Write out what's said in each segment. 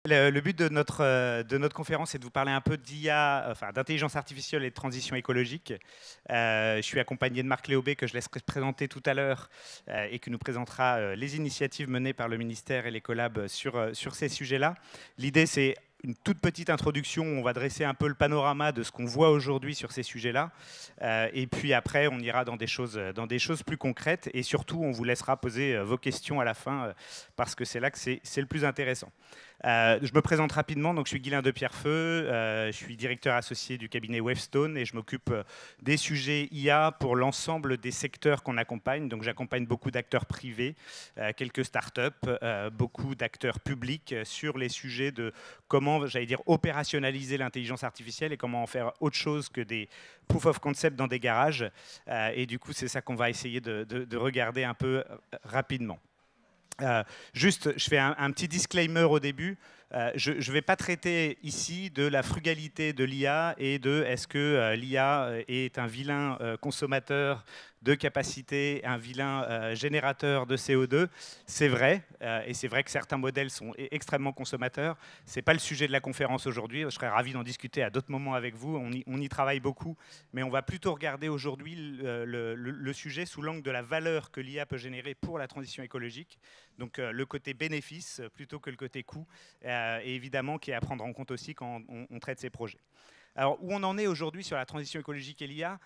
Le but de notre conférence est de vous parler un peu d'IA, enfin d'intelligence artificielle et de transition écologique. Je suis accompagné de Marc Léaubé, que je laisserai présenter tout à l'heure, et qui nous présentera les initiatives menées par le ministère et les collabs sur ces sujets-là. L'idée, c'est une toute petite introduction, on va dresser un peu le panorama de ce qu'on voit aujourd'hui sur ces sujets-là. Et puis après, on ira dans des choses plus concrètes. Et surtout, on vous laissera poser vos questions à la fin, parce que c'est là que c'est le plus intéressant. Je me présente rapidement, donc je suis Guylain de Pierrefeu, je suis directeur associé du cabinet Wavestone et je m'occupe des sujets IA pour l'ensemble des secteurs qu'on accompagne. Donc j'accompagne beaucoup d'acteurs privés, quelques startups, beaucoup d'acteurs publics sur les sujets de comment, j'allais dire, opérationnaliser l'intelligence artificielle et comment en faire autre chose que des proof of concept dans des garages. Et du coup, c'est ça qu'on va essayer de regarder un peu rapidement. Juste, je fais un petit disclaimer au début. Je ne vais pas traiter ici de la frugalité de l'IA et de est-ce que l'IA est un vilain consommateur de capacité, un vilain générateur de CO2. C'est vrai, et c'est vrai que certains modèles sont extrêmement consommateurs. Ce n'est pas le sujet de la conférence aujourd'hui. Je serais ravi d'en discuter à d'autres moments avec vous. On y travaille beaucoup, mais on va plutôt regarder aujourd'hui le sujet sous l'angle de la valeur que l'IA peut générer pour la transition écologique. Donc le côté bénéfice plutôt que le côté coût, et évidemment qui est à prendre en compte aussi quand on traite ces projets. Alors où on en est aujourd'hui sur la transition écologique et l'IA,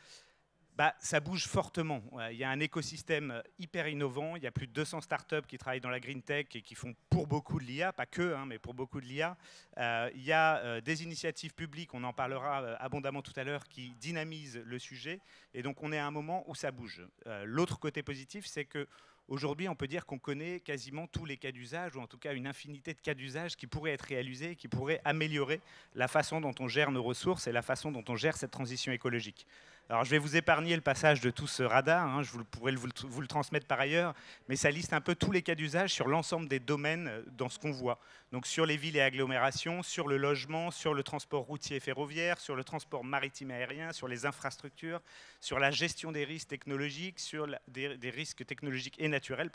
ça bouge fortement. Il y a un écosystème hyper innovant. Il y a plus de 200 startups qui travaillent dans la green tech et qui font pour beaucoup de l'IA, pas que, mais pour beaucoup de l'IA. Il y a des initiatives publiques, on en parlera abondamment tout à l'heure, qui dynamisent le sujet. Et donc on est à un moment où ça bouge. L'autre côté positif, c'est que aujourd'hui, on peut dire qu'on connaît quasiment tous les cas d'usage, ou en tout cas une infinité de cas d'usage qui pourraient être réalisés, qui pourraient améliorer la façon dont on gère nos ressources et la façon dont on gère cette transition écologique. Alors, je vais vous épargner le passage de tout ce radar, je pourrais vous le transmettre par ailleurs, mais ça liste un peu tous les cas d'usage sur l'ensemble des domaines dans ce qu'on voit. Donc, sur les villes et agglomérations, sur le logement, sur le transport routier et ferroviaire, sur le transport maritime et aérien, sur les infrastructures, sur la gestion des risques technologiques, sur des risques technologiques et naturels,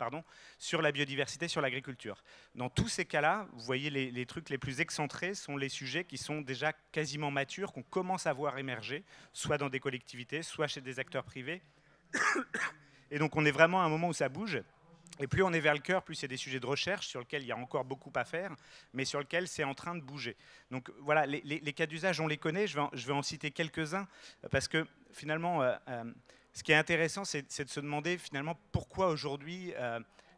sur la biodiversité, sur l'agriculture. Dans tous ces cas-là, vous voyez les trucs les plus excentrés sont les sujets qui sont déjà quasiment matures, qu'on commence à voir émerger, soit dans des collectivités, soit chez des acteurs privés. Et donc on est vraiment à un moment où ça bouge. Et plus on est vers le cœur, plus c'est des sujets de recherche sur lesquels il y a encore beaucoup à faire, mais sur lesquels c'est en train de bouger. Donc voilà, les cas d'usage, on les connaît. Je vais en citer quelques-uns, parce que finalement, ce qui est intéressant, c'est de se demander finalement pourquoi aujourd'hui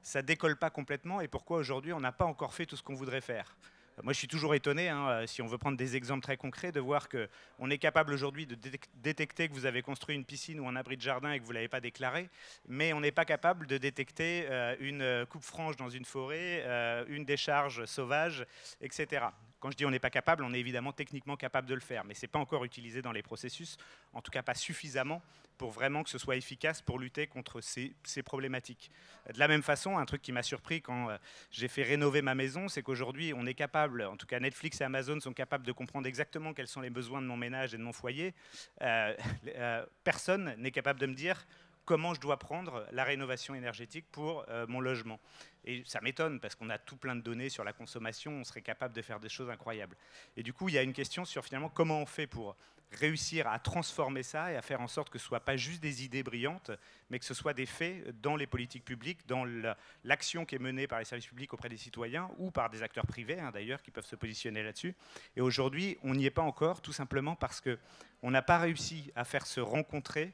ça ne décolle pas complètement et pourquoi aujourd'hui on n'a pas encore fait tout ce qu'on voudrait faire. Moi, je suis toujours étonné, si on veut prendre des exemples très concrets, de voir qu'on est capable aujourd'hui de détecter que vous avez construit une piscine ou un abri de jardin et que vous ne l'avez pas déclaré, mais on n'est pas capable de détecter une coupe-frange dans une forêt, une décharge sauvage, etc. Quand je dis on n'est pas capable, on est évidemment techniquement capable de le faire, mais ce n'est pas encore utilisé dans les processus, en tout cas pas suffisamment pour vraiment que ce soit efficace pour lutter contre ces problématiques. De la même façon, un truc qui m'a surpris quand j'ai fait rénover ma maison, c'est qu'aujourd'hui, on est capable, en tout cas Netflix et Amazon sont capables de comprendre exactement quels sont les besoins de mon ménage et de mon foyer. Personne n'est capable de me dire comment je dois prendre la rénovation énergétique pour mon logement. Et ça m'étonne parce qu'on a tout plein de données sur la consommation, on serait capable de faire des choses incroyables. Et du coup, il y a une question sur finalement comment on fait pour réussir à transformer ça et à faire en sorte que ce ne soit pas juste des idées brillantes, mais que ce soit des faits dans les politiques publiques, dans l'action qui est menée par les services publics auprès des citoyens ou par des acteurs privés, d'ailleurs, qui peuvent se positionner là-dessus. Et aujourd'hui, on n'y est pas encore, tout simplement parce qu'on n'a pas réussi à faire se rencontrer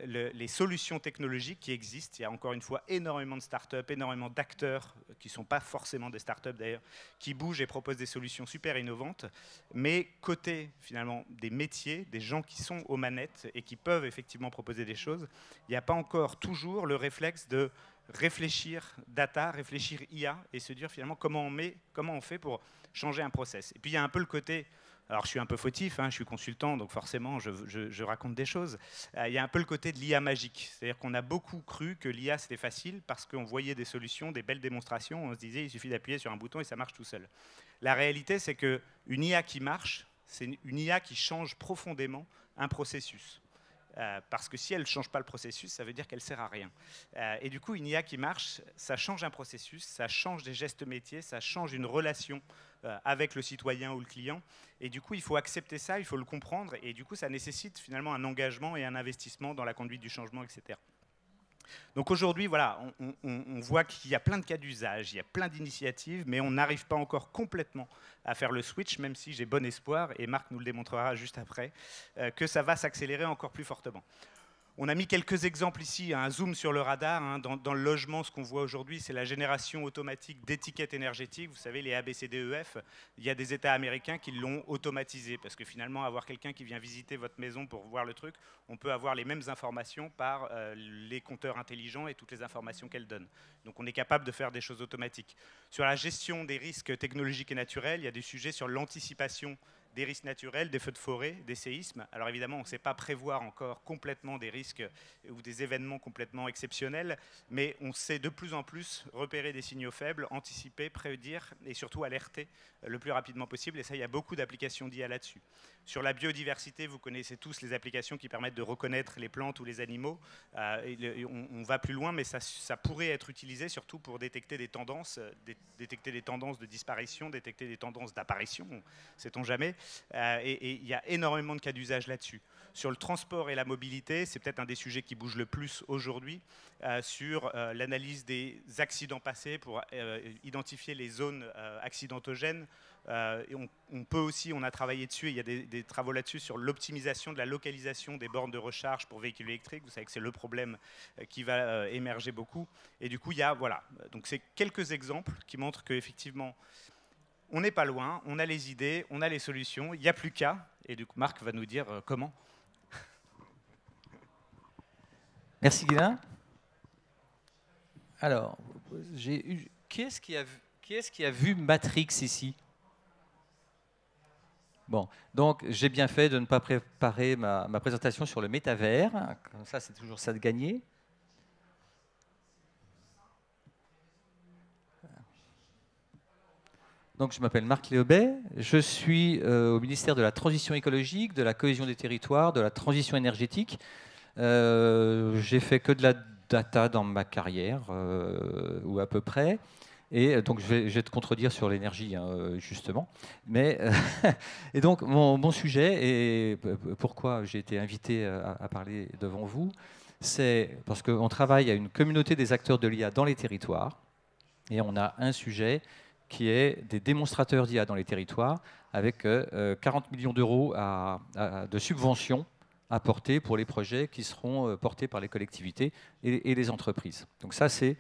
les solutions technologiques qui existent. Il y a encore une fois énormément de startups, énormément d'acteurs, qui ne sont pas forcément des startups d'ailleurs, qui bougent et proposent des solutions super innovantes. Mais côté finalement des métiers, des gens qui sont aux manettes et qui peuvent effectivement proposer des choses, il n'y a pas encore toujours le réflexe de réfléchir data, réfléchir IA et se dire finalement comment on fait pour changer un process. Et puis il y a un peu le côté... Alors, je suis un peu fautif, je suis consultant, donc forcément, je raconte des choses. Il y a un peu le côté de l'IA magique. C'est-à-dire qu'on a beaucoup cru que l'IA, c'était facile parce qu'on voyait des solutions, des belles démonstrations. On se disait, il suffit d'appuyer sur un bouton et ça marche tout seul. La réalité, c'est qu'une IA qui marche, c'est une IA qui change profondément un processus. Parce que si elle ne change pas le processus, ça veut dire qu'elle ne sert à rien. Et du coup, une IA qui marche, ça change un processus, ça change des gestes métiers, ça change une relation avec le citoyen ou le client. Et du coup, il faut accepter ça, il faut le comprendre. Et du coup, ça nécessite finalement un engagement et un investissement dans la conduite du changement, etc. Donc aujourd'hui, voilà, on voit qu'il y a plein de cas d'usage, il y a plein d'initiatives, mais on n'arrive pas encore complètement à faire le switch, même si j'ai bon espoir, et Marc nous le démontrera juste après, que ça va s'accélérer encore plus fortement. On a mis quelques exemples ici, un zoom sur le radar. Hein. Dans le logement, ce qu'on voit aujourd'hui, c'est la génération automatique d'étiquettes énergétiques. Vous savez, les ABCDEF, il y a des États américains qui l'ont automatisé, parce que finalement, avoir quelqu'un qui vient visiter votre maison pour voir le truc, on peut avoir les mêmes informations par les compteurs intelligents et toutes les informations qu'elles donnent. Donc on est capable de faire des choses automatiques. Sur la gestion des risques technologiques et naturels, il y a des sujets sur l'anticipation des risques naturels, des feux de forêt, des séismes. Alors évidemment, on ne sait pas prévoir encore complètement des risques ou des événements complètement exceptionnels, mais on sait de plus en plus repérer des signaux faibles, anticiper, prédire et surtout alerter le plus rapidement possible. Et ça, il y a beaucoup d'applications d'IA là-dessus. Sur la biodiversité, vous connaissez tous les applications qui permettent de reconnaître les plantes ou les animaux. On va plus loin, mais ça pourrait être utilisé surtout pour détecter des tendances de disparition, détecter des tendances d'apparition, sait-on jamais. Et il y a énormément de cas d'usage là-dessus. Sur le transport et la mobilité, c'est peut-être un des sujets qui bouge le plus aujourd'hui, sur l'analyse des accidents passés pour identifier les zones accidentogènes. On peut aussi, on a travaillé dessus, il y a des travaux là-dessus sur l'optimisation de la localisation des bornes de recharge pour véhicules électriques. Vous savez que c'est le problème qui va émerger beaucoup. Et du coup, il y a, voilà, donc c'est quelques exemples qui montrent qu'effectivement, on n'est pas loin, on a les idées, on a les solutions, il n'y a plus qu'à. Et du coup, Marc va nous dire comment. Merci Guilain. Alors, qui est-ce qui a vu Matrix ici? Bon, donc j'ai bien fait de ne pas préparer ma présentation sur le métavers. Comme ça, c'est toujours ça de gagner. Donc, je m'appelle Marc Léobet, je suis au ministère de la Transition écologique, de la cohésion des territoires, de la transition énergétique. J'ai fait que de la data dans ma carrière, ou à peu près. Et donc, je vais te contredire sur l'énergie, hein, justement. Mais, et donc, mon sujet, et pourquoi j'ai été invité à parler devant vous, c'est parce qu'on travaille à une communauté des acteurs de l'IA dans les territoires. Et on a un sujet qui est des démonstrateurs d'IA dans les territoires, avec 40 millions d'euros de subventions apportées pour les projets qui seront portés par les collectivités et les entreprises. Donc ça, c'est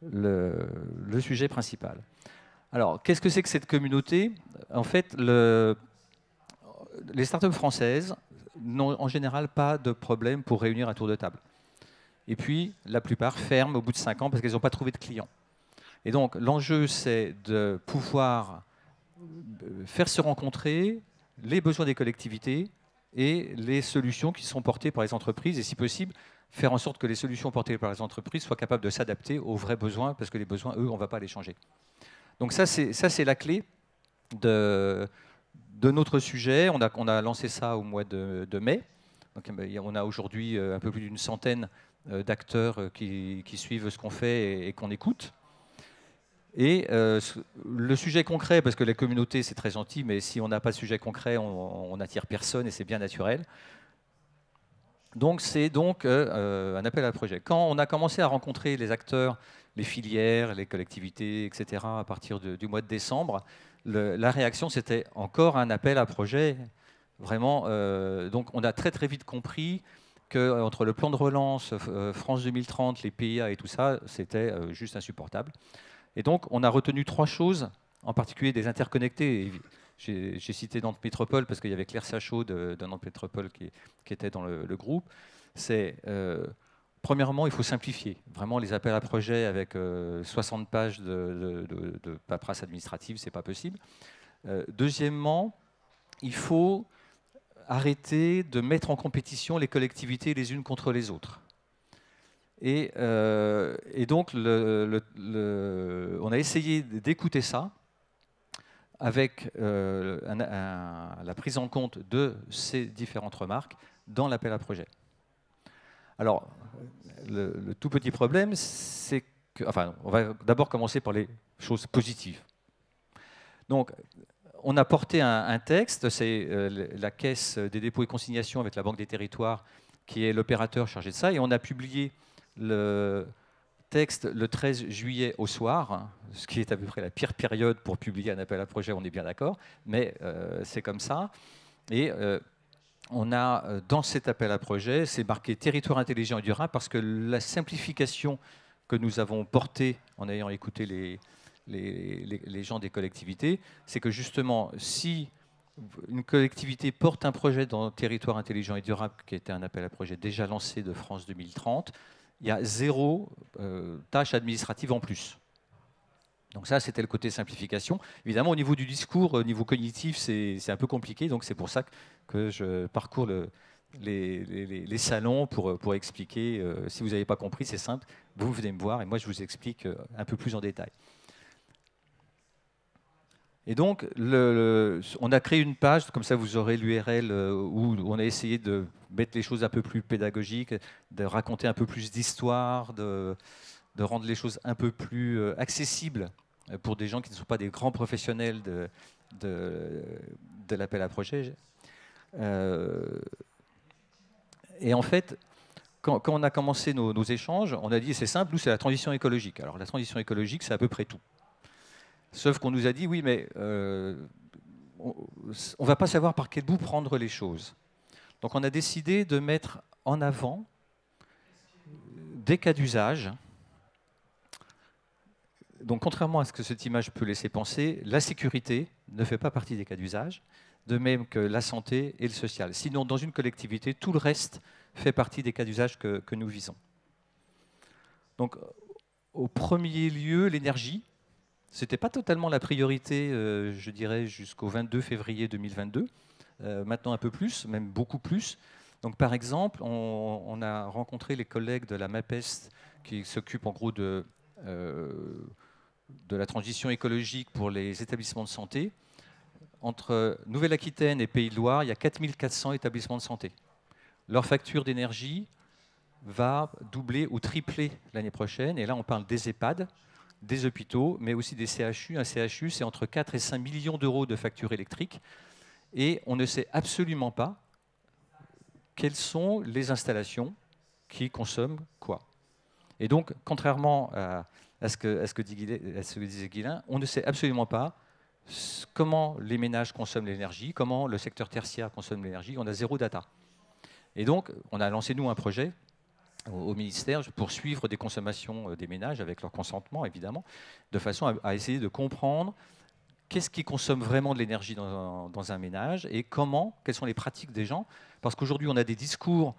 le sujet principal. Alors, qu'est-ce que c'est que cette communauté? En fait, les startups françaises n'ont en général pas de problème pour réunir un tour de table. Et puis, la plupart ferment au bout de 5 ans parce qu'elles n'ont pas trouvé de clients. Et donc, l'enjeu, c'est de pouvoir faire se rencontrer les besoins des collectivités et les solutions qui sont portées par les entreprises, et si possible, faire en sorte que les solutions portées par les entreprises soient capables de s'adapter aux vrais besoins, parce que les besoins, eux, on ne va pas les changer. Donc ça, c'est la clé de notre sujet. On a lancé ça au mois de mai. Donc, on a aujourd'hui un peu plus d'une centaine d'acteurs qui suivent ce qu'on fait et qu'on écoute. Et le sujet concret, parce que la communauté, c'est très gentil, mais si on n'a pas de sujet concret, on n'attire personne et c'est bien naturel. Donc, c'est donc un appel à projet. Quand on a commencé à rencontrer les acteurs, les filières, les collectivités, etc., à partir du mois de décembre, la réaction, c'était encore un appel à projet. Vraiment, donc on a très très vite compris qu'entre le plan de relance, France 2030, les PIA et tout ça, c'était juste insupportable. Et donc, on a retenu 3 choses, en particulier des interconnectés. J'ai cité Nantes Métropole parce qu'il y avait Claire Sachaud de Nantes Métropole qui était dans le groupe. C'est, premièrement, il faut simplifier. Vraiment, les appels à projets avec 60 pages de paperasse administrative, ce n'est pas possible. Deuxièmement, il faut arrêter de mettre en compétition les collectivités les unes contre les autres. Et donc, on a essayé d'écouter ça avec la prise en compte de ces différentes remarques dans l'appel à projet. Alors, le tout petit problème, c'est que... Enfin, on va d'abord commencer par les choses positives. Donc, on a porté un texte, c'est la Caisse des dépôts et consignations avec la Banque des territoires qui est l'opérateur chargé de ça, et on a publié le texte le 13 juillet au soir, ce qui est à peu près la pire période pour publier un appel à projet, on est bien d'accord, mais c'est comme ça. Et on a, dans cet appel à projet, c'est marqué territoire intelligent et durable parce que la simplification que nous avons portée en ayant écouté les gens des collectivités, c'est que justement, si une collectivité porte un projet dans territoire intelligent et durable, qui était un appel à projet déjà lancé de France 2030, il y a 0 tâche administrative en plus. Donc ça, c'était le côté simplification. Évidemment, au niveau du discours, au niveau cognitif, c'est un peu compliqué. Donc c'est pour ça que je parcours les salons pour expliquer. Si vous n'avez pas compris, c'est simple. Vous venez me voir et moi, je vous explique un peu plus en détail. Et donc, on a créé une page, comme ça vous aurez l'URL, où on a essayé de mettre les choses un peu plus pédagogiques, de raconter un peu plus d'histoire, de rendre les choses un peu plus accessibles pour des gens qui ne sont pas des grands professionnels de l'appel à projet. Et en fait, quand on a commencé nos échanges, on a dit c'est simple, nous c'est la transition écologique. Alors la transition écologique, c'est à peu près tout. Sauf qu'on nous a dit oui, mais on ne va pas savoir par quel bout prendre les choses. Donc on a décidé de mettre en avant des cas d'usage. Donc, contrairement à ce que cette image peut laisser penser, la sécurité ne fait pas partie des cas d'usage, de même que la santé et le social. Sinon, dans une collectivité, tout le reste fait partie des cas d'usage que nous visons. Donc, au premier lieu, l'énergie. Ce n'était pas totalement la priorité, je dirais, jusqu'au 22 février 2022. Maintenant, un peu plus, même beaucoup plus. Donc, par exemple, on a rencontré les collègues de la MAPES qui s'occupent en gros de la transition écologique pour les établissements de santé. Entre Nouvelle-Aquitaine et Pays de Loire, il y a 4400 établissements de santé. Leur facture d'énergie va doubler ou tripler l'année prochaine. Et là, on parle des EHPAD, des hôpitaux, mais aussi des CHU. Un CHU, c'est entre 4 et 5 millions d'euros de facture électrique. Et on ne sait absolument pas quelles sont les installations qui consomment quoi. Et donc, contrairement à ce que disait Guilain, on ne sait absolument pas comment les ménages consomment l'énergie, comment le secteur tertiaire consomme l'énergie. On a zéro data. Et donc, on a lancé, nous, un projet au ministère pour suivre des consommations des ménages avec leur consentement, évidemment, de façon à essayer de comprendre qu'est-ce qui consomme vraiment de l'énergie dans un ménage et quelles sont les pratiques des gens. Parce qu'aujourd'hui, on a des discours,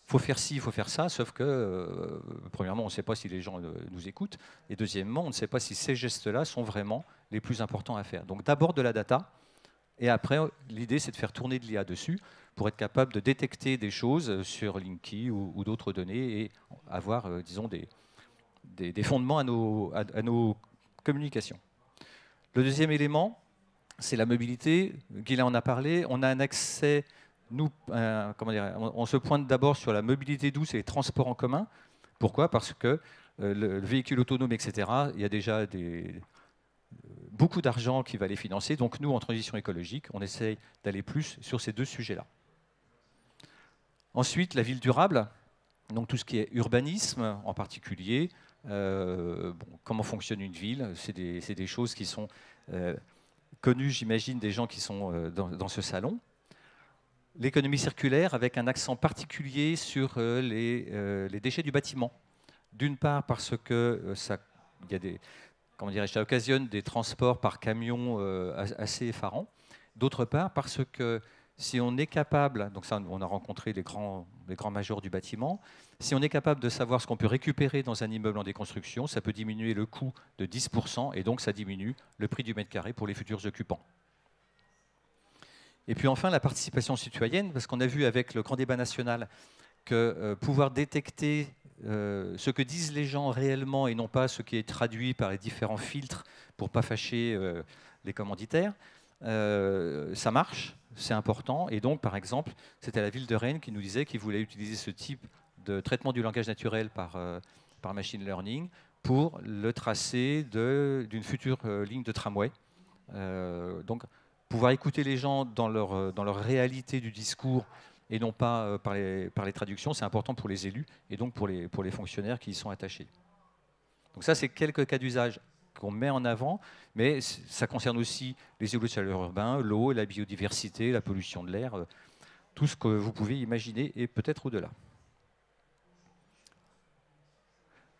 il faut faire ci, il faut faire ça, sauf que, premièrement, on ne sait pas si les gens nous écoutent, et deuxièmement, on ne sait pas si ces gestes-là sont vraiment les plus importants à faire. Donc d'abord de la data, et après, l'idée, c'est de faire tourner de l'IA dessus pour être capable de détecter des choses sur Linky ou d'autres données et avoir, disons, des fondements à nos communications. Le deuxième élément, c'est la mobilité. Guilain en a parlé. On a un accès, on se pointe d'abord sur la mobilité douce et les transports en commun. Pourquoi? Parce que le véhicule autonome, etc., il y a déjà beaucoup d'argent qui va les financer. Donc nous, en transition écologique, on essaye d'aller plus sur ces deux sujets-là. Ensuite, la ville durable, donc tout ce qui est urbanisme en particulier. Comment fonctionne une ville? C'est des choses qui sont connues, j'imagine, des gens qui sont dans ce salon. L'économie circulaire avec un accent particulier sur les déchets du bâtiment. D'une part parce que ça occasionne des transports par camion assez effarants. D'autre part parce que si on est capable, donc ça on a rencontré les grands majors du bâtiment, si on est capable de savoir ce qu'on peut récupérer dans un immeuble en déconstruction, ça peut diminuer le coût de 10% et donc ça diminue le prix du mètre carré pour les futurs occupants. Et puis enfin la participation citoyenne, parce qu'on a vu avec le grand débat national que pouvoir détecter ce que disent les gens réellement et non pas ce qui est traduit par les différents filtres pour ne pas fâcher les commanditaires, ça marche, c'est important. Et donc, par exemple, c'était la ville de Rennes qui nous disait qu'il voulait utiliser ce type de traitement du langage naturel par machine learning pour le tracé d'une future ligne de tramway. Donc, pouvoir écouter les gens dans leur réalité du discours et non pas par les traductions, c'est important pour les élus et donc pour les fonctionnaires qui y sont attachés. Donc ça, c'est quelques cas d'usage qu'on met en avant, mais ça concerne aussi les îlots de chaleur urbains, l'eau, la biodiversité, la pollution de l'air, tout ce que vous pouvez imaginer et peut-être au-delà.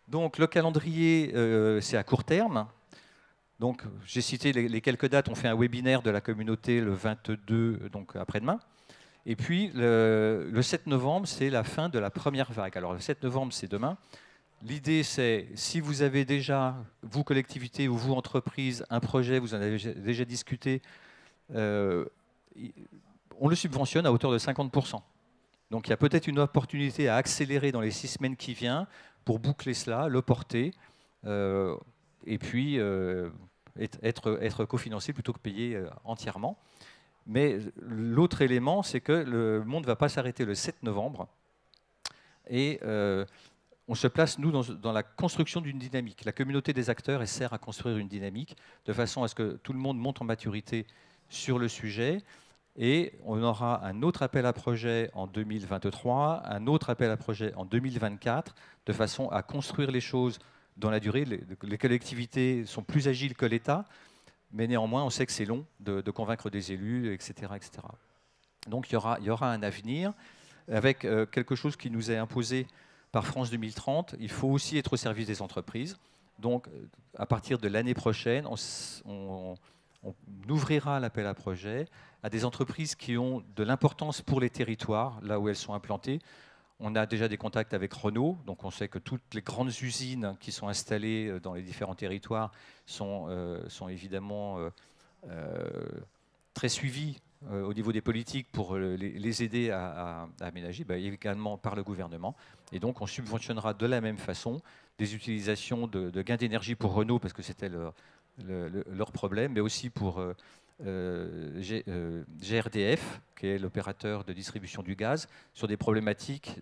Donc le calendrier, c'est à court terme. Donc j'ai cité les quelques dates. On fait un webinaire de la communauté le 22, donc après-demain. Et puis le 7 novembre, c'est la fin de la première vague. Alors le 7 novembre, c'est demain. L'idée, c'est si vous avez déjà, vous collectivité ou vous entreprise, un projet, vous en avez déjà discuté, on le subventionne à hauteur de 50%. Donc il y a peut-être une opportunité à accélérer dans les 6 semaines qui viennent pour boucler cela, le porter, et puis être cofinancé plutôt que payé entièrement. Mais l'autre élément, c'est que le monde ne va pas s'arrêter le 7 novembre. Et on se place, nous, dans la construction d'une dynamique. La communauté des acteurs, elle sert à construire une dynamique de façon à ce que tout le monde monte en maturité sur le sujet. Et on aura un autre appel à projet en 2023, un autre appel à projet en 2024, de façon à construire les choses dans la durée. Les collectivités sont plus agiles que l'État, mais néanmoins, on sait que c'est long de convaincre des élus, etc., etc. Donc il y aura un avenir avec quelque chose qui nous est imposé par France 2030. Il faut aussi être au service des entreprises. Donc à partir de l'année prochaine, on ouvrira l'appel à projet à des entreprises qui ont de l'importance pour les territoires, là où elles sont implantées. On a déjà des contacts avec Renault, donc on sait que toutes les grandes usines qui sont installées dans les différents territoires sont évidemment très suivies au niveau des politiques pour les aider à aménager, également par le gouvernement. Et donc on subventionnera de la même façon des utilisations de gains d'énergie pour Renault, parce que c'était leur problème, mais aussi pour GRDF, qui est l'opérateur de distribution du gaz, sur des problématiques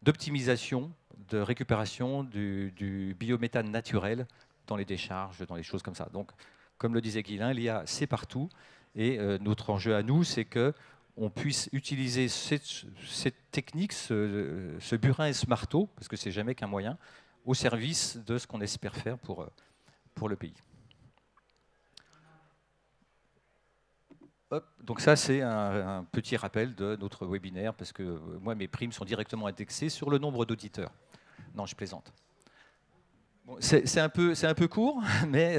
d'optimisation, de récupération du biométhane naturel dans les décharges, dans les choses comme ça. Donc, comme le disait Guilain, c'est partout. Et notre enjeu à nous, c'est qu'on puisse utiliser cette technique, ce burin et ce marteau, parce que c'est jamais qu'un moyen, au service de ce qu'on espère faire pour le pays. Hop, donc ça, c'est un petit rappel de notre webinaire, parce que moi, mes primes sont directement indexées sur le nombre d'auditeurs. Non, je plaisante. Bon, c'est un peu court, mais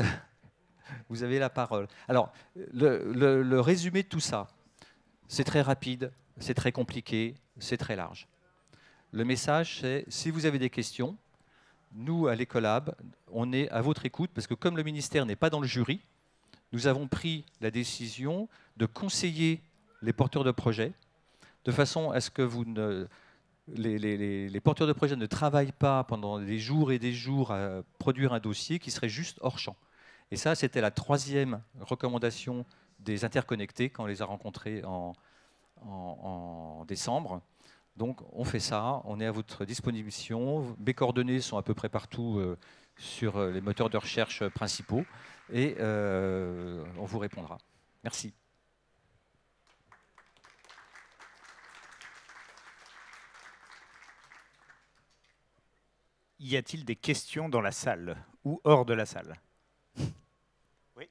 vous avez la parole. Alors, le résumé de tout ça, c'est très rapide, c'est très compliqué, c'est très large. Le message, c'est, si vous avez des questions, nous, à l'Ecolab, on est à votre écoute, parce que comme le ministère n'est pas dans le jury, nous avons pris la décision de conseiller les porteurs de projets, de façon à ce que les porteurs de projets ne travaillent pas pendant des jours et des jours à produire un dossier qui serait juste hors champ. Et ça, c'était la 3e recommandation des interconnectés quand on les a rencontrés en décembre. Donc on fait ça, on est à votre disposition. Mes coordonnées sont à peu près partout sur les moteurs de recherche principaux et on vous répondra. Merci. Y a-t-il des questions dans la salle ou hors de la salle? Oui.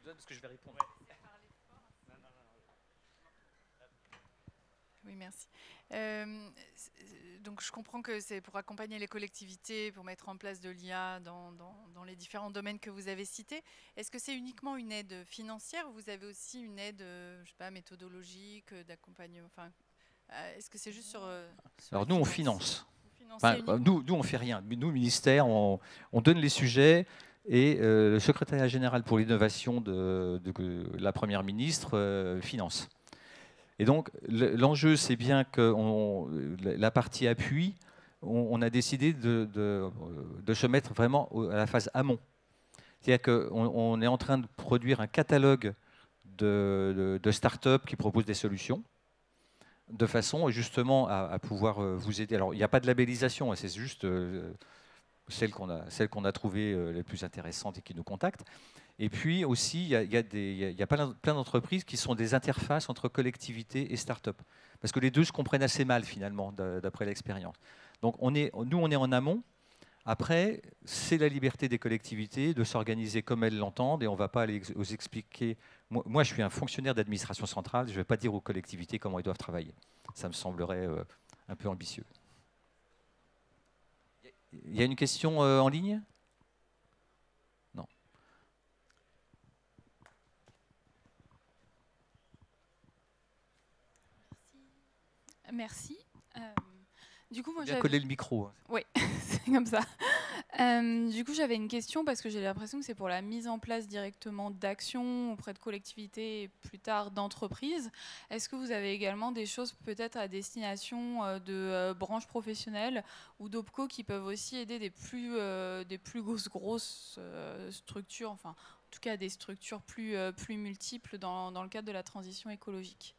Parce que je vais répondre. Oui, merci. Donc je comprends que c'est pour accompagner les collectivités, pour mettre en place de l'IA dans les différents domaines que vous avez cités. Est-ce que c'est uniquement une aide financière ou vous avez aussi une aide, je sais pas, méthodologique, d'accompagnement, enfin, est-ce que c'est juste sur Alors nous, on finance. Enfin, nous, on ne fait rien. Nous, ministère, on donne les sujets et le secrétariat général pour l'innovation de la Première ministre finance. Et donc, l'enjeu, c'est bien que la partie appui, on a décidé de se mettre vraiment à la phase amont. C'est-à-dire qu'on est en train de produire un catalogue de start-up qui proposent des solutions, de façon justement à pouvoir vous aider. Alors, il n'y a pas de labellisation, hein, c'est juste celles qu'on a trouvées les plus intéressantes et qui nous contactent. Et puis aussi, il y a plein d'entreprises qui sont des interfaces entre collectivités et start-up. Parce que les deux se comprennent assez mal, finalement, d'après l'expérience. Donc, nous, on est en amont. Après, c'est la liberté des collectivités de s'organiser comme elles l'entendent, et on ne va pas aller vous expliquer. Moi, je suis un fonctionnaire d'administration centrale, je ne vais pas dire aux collectivités comment elles doivent travailler. Ça me semblerait un peu ambitieux. Il y a une question en ligne ? Non. Merci. Du coup, moi, j'ai collé le micro. Oui, c'est comme ça. Du coup, j'avais une question parce que j'ai l'impression que c'est pour la mise en place directement d'actions auprès de collectivités et plus tard d'entreprises. Est-ce que vous avez également des choses peut-être à destination de branches professionnelles ou d'OPCO qui peuvent aussi aider des plus grosses structures, enfin, en tout cas des structures plus multiples dans le cadre de la transition écologique ?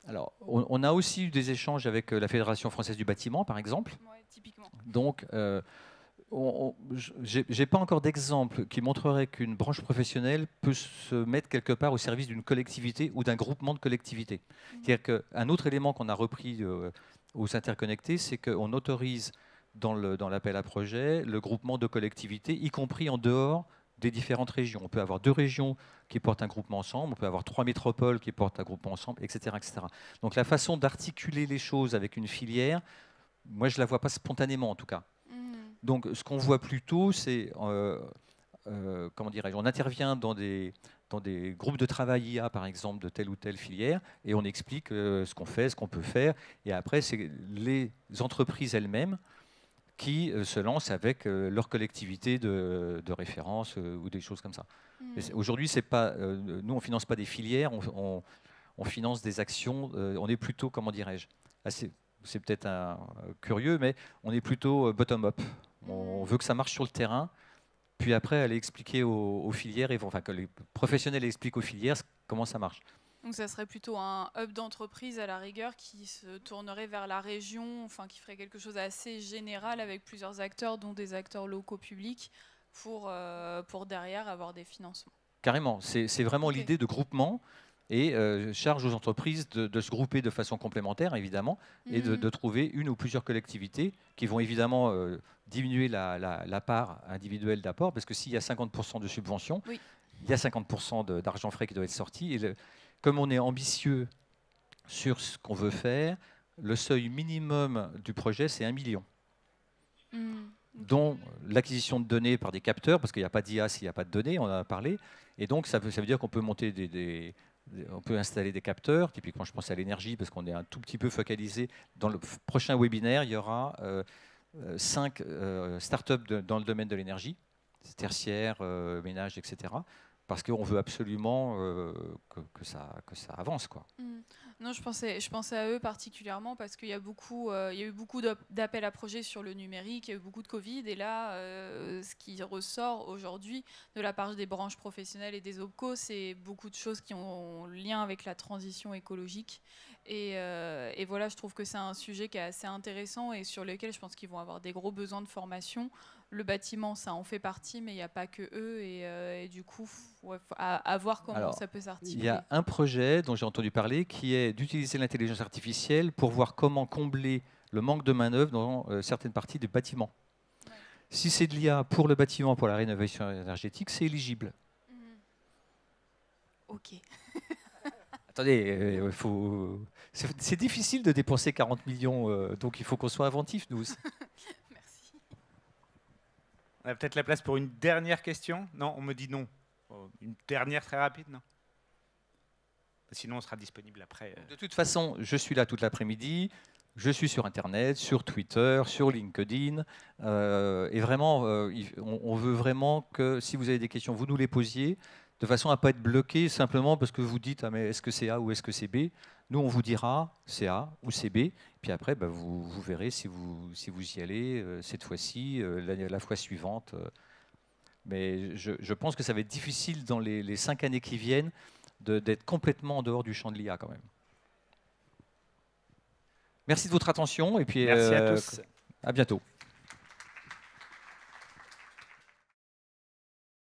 Alors, on a aussi eu des échanges avec la Fédération française du bâtiment, par exemple. Ouais, typiquement. Donc, je n'ai pas encore d'exemple qui montrerait qu'une branche professionnelle peut se mettre quelque part au service d'une collectivité ou d'un groupement de collectivités. C'est-à-dire qu'un autre élément qu'on a repris aux interconnectés, c'est qu'on autorise dans l'appel à projet le groupement de collectivités, y compris en dehors des différentes régions. On peut avoir 2 régions qui portent un groupement ensemble, on peut avoir 3 métropoles qui portent un groupement ensemble, etc., etc. Donc la façon d'articuler les choses avec une filière, moi je ne la vois pas spontanément en tout cas. Donc ce qu'on voit plutôt, c'est, comment dirais-je, on intervient dans des groupes de travail IA, par exemple, de telle ou telle filière, et on explique ce qu'on fait, ce qu'on peut faire, et après c'est les entreprises elles-mêmes qui se lancent avec leur collectivité de référence ou des choses comme ça. Aujourd'hui, c'est pas, nous, on ne finance pas des filières, on finance des actions, on est plutôt, comment dirais-je, c'est peut-être curieux, mais on est plutôt bottom-up. On veut que ça marche sur le terrain, puis après, aller expliquer aux filières, enfin que les professionnels expliquent aux filières comment ça marche. Donc ça serait plutôt un hub d'entreprise à la rigueur qui se tournerait vers la région, enfin qui ferait quelque chose d'assez général avec plusieurs acteurs, dont des acteurs locaux publics, pour derrière avoir des financements. Carrément, c'est vraiment l'idée de groupement et charge aux entreprises de se grouper de façon complémentaire, évidemment, et de trouver une ou plusieurs collectivités qui vont évidemment diminuer la part individuelle d'apport, parce que s'il y a 50% de subventions, il y a 50% d'argent frais qui doit être sorti. Et comme on est ambitieux sur ce qu'on veut faire, le seuil minimum du projet, c'est 1 million. Dont l'acquisition de données par des capteurs, parce qu'il n'y a pas d'IA s'il n'y a pas de données, on en a parlé. Et donc, ça veut dire qu'on peut monter on peut installer des capteurs. Typiquement, je pense à l'énergie, parce qu'on est un tout petit peu focalisé. Dans le prochain webinaire, il y aura 5 startups dans le domaine de l'énergie, tertiaire, ménage, etc. Parce qu'on veut absolument que ça avance, quoi. Non, je pensais à eux particulièrement parce qu'il y a eu beaucoup d'appels à projets sur le numérique, il y a eu beaucoup de Covid, et là, ce qui ressort aujourd'hui de la part des branches professionnelles et des OPCO, c'est beaucoup de choses qui ont lien avec la transition écologique. Et voilà, je trouve que c'est un sujet qui est assez intéressant et sur lequel je pense qu'ils vont avoir des gros besoins de formation. Le bâtiment, ça en fait partie, mais il n'y a pas que eux. Et du coup, à voir comment ça peut s'articuler. Il y a un projet dont j'ai entendu parler qui est d'utiliser l'intelligence artificielle pour voir comment combler le manque de main-d'œuvre dans certaines parties du bâtiment. Ouais. Si c'est de l'IA pour le bâtiment, pour la rénovation énergétique, c'est éligible. Ok. Attendez, c'est difficile de dépenser 40 millions, donc il faut qu'on soit inventif, nous. Merci. On a peut-être la place pour une dernière question. Non, on me dit non. Une dernière très rapide, non? Sinon, on sera disponible après. De toute façon, je suis là toute l'après-midi. Je suis sur Internet, sur Twitter, sur LinkedIn. Et vraiment, on veut vraiment que si vous avez des questions, vous nous les posiez, de façon à ne pas être bloqué simplement parce que vous dites mais est-ce que c'est A ou est-ce que c'est B? Nous, on vous dira c'est A ou c'est B. Puis après, vous verrez si vous y allez cette fois-ci, la fois suivante. Mais je pense que ça va être difficile dans les 5 années qui viennent d'être complètement en dehors du champ de l'IA quand même. Merci de votre attention et puis Merci à tous. à bientôt.